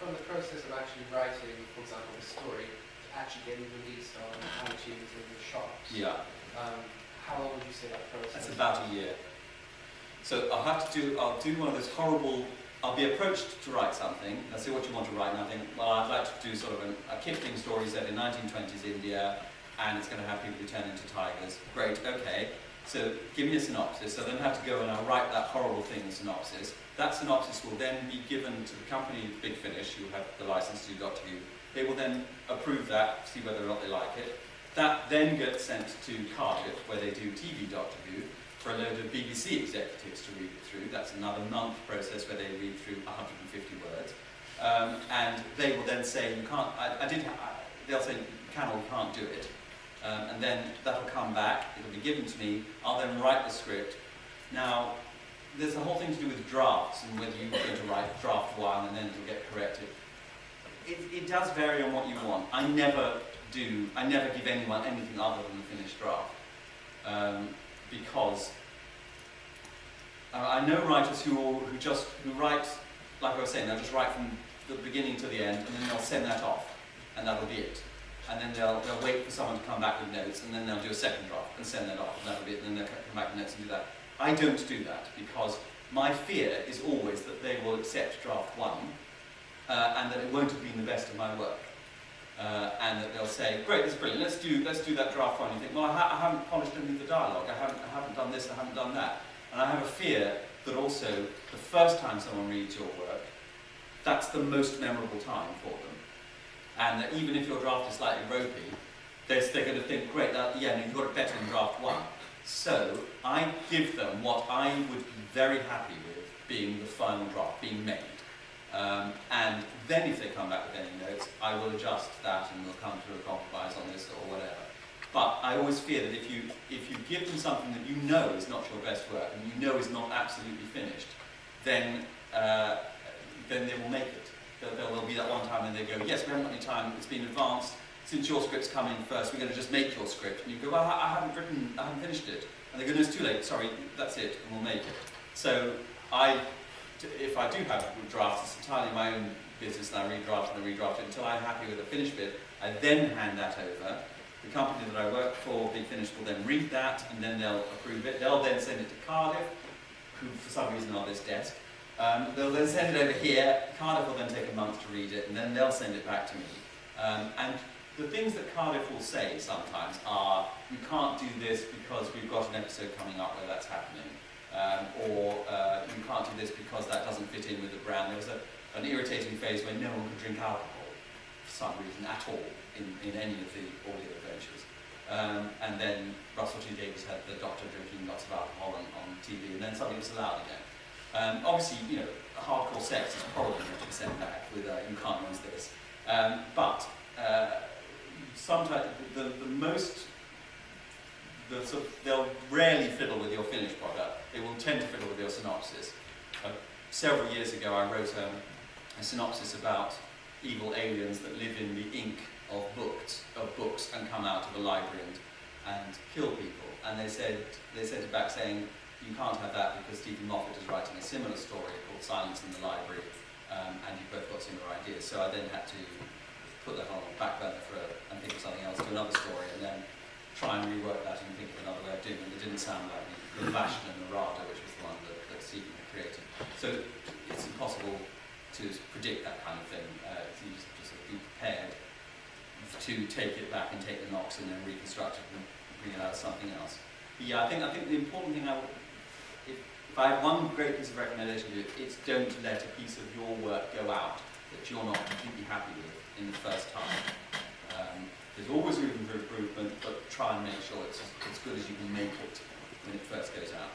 from the process of actually writing, for example, the story, to actually getting released on iTunes and the shops? Yeah. How long would you say that process? That's about a year. So I'll do one of those horrible, I'll be approached to write something, I'll say what you want to write, and I think, well, I'd like to do sort of a Kipling story set in 1920s India, and it's going to have people who turn into tigers. Great, okay. So give me a synopsis. So then I have to go and I'll write that horrible thing in synopsis. That synopsis will then be given to the company Big Finish, who have the license to do Doctor Who. They will then approve that, see whether or not they like it. That then gets sent to Cardiff, where they do TV Doctor Who, for a load of BBC executives to read it through. That's another month process where they read through 150 words. And they will then say, you can't, they'll say, you can or you can't do it. And then that'll come back, it'll be given to me, I'll then write the script. Now, there's a whole thing to do with drafts and whether you're going to write draft one and then it'll get corrected. It does vary on what you want. I never give anyone anything other than the finished draft. Because I know writers who write, like I was saying, they'll just write from the beginning to the end and then they'll send that off and that'll be it. And then they'll wait for someone to come back with notes, and then they'll do a second draft and send that off, and that'll be it, and then they'll come back with notes and do that. I don't do that, because my fear is always that they will accept draft one, and that it won't have been the best of my work. And that they'll say, great, this is brilliant, let's do that draft one. You think, well, I haven't polished any of the dialogue, I haven't done this, I haven't done that. And I have a fear that also, the first time someone reads your work, that's the most memorable time for them. And that even if your draft is slightly ropey, they're going to think, great, you've got it better in draft one. So I give them what I would be very happy with being the final draft, being made. And then if they come back with any notes, I will adjust that and we'll come to a compromise on this or whatever. But I always fear that if you give them something that you know is not your best work and you know is not absolutely finished, then they will make it. There'll be that one time when they go, yes, we haven't got any time, it's been advanced, since your script's come in first, we're going to just make your script. And you go, well, I haven't finished it. And they go, no, it's too late, sorry, that's it, and we'll make it. So if I do have drafts, it's entirely my own business, and I redraft it until I'm happy with the finished bit. I then hand that over. The company that I work for, Big Finish, will then read that, and then they'll approve it. They'll then send it to Cardiff, who for some reason are this desk. They'll then send it over here. Cardiff will then take a month to read it, and then they'll send it back to me. And the things that Cardiff will say sometimes are, you can't do this because we've got an episode coming up where that's happening. Or you can't do this because that doesn't fit in with the brand. There was an irritating phase when no one could drink alcohol for some reason at all in any of the audio adventures. And then Russell T Davies had the Doctor drinking lots of alcohol on TV, and then suddenly it's allowed again. Obviously, hardcore sex is probably going to be sent back with you can't use this. But sometimes they'll rarely fiddle with your finished product. They will tend to fiddle with your synopsis. Several years ago, I wrote a synopsis about evil aliens that live in the ink of books and come out of a library and kill people. And they sent it back saying, you can't have that because Stephen Moffat is writing a similar story called Silence in the Library, and you've both got similar ideas. So I then had to put that on the back burner and think of something else, do another story, and then try and rework that and think of another way of doing it. It didn't sound like the Bastion and the Rada, which was the one that Stephen had created. So it's impossible to predict that kind of thing. You just be prepared to take it back and take the knocks and then reconstruct it and bring it out as something else. But yeah, I think the important thing if I have one great piece of recommendation to you, it's don't let a piece of your work go out that you're not completely happy with in the first time. There's always room for improvement, but try and make sure it's as good as you can make it when it first goes out.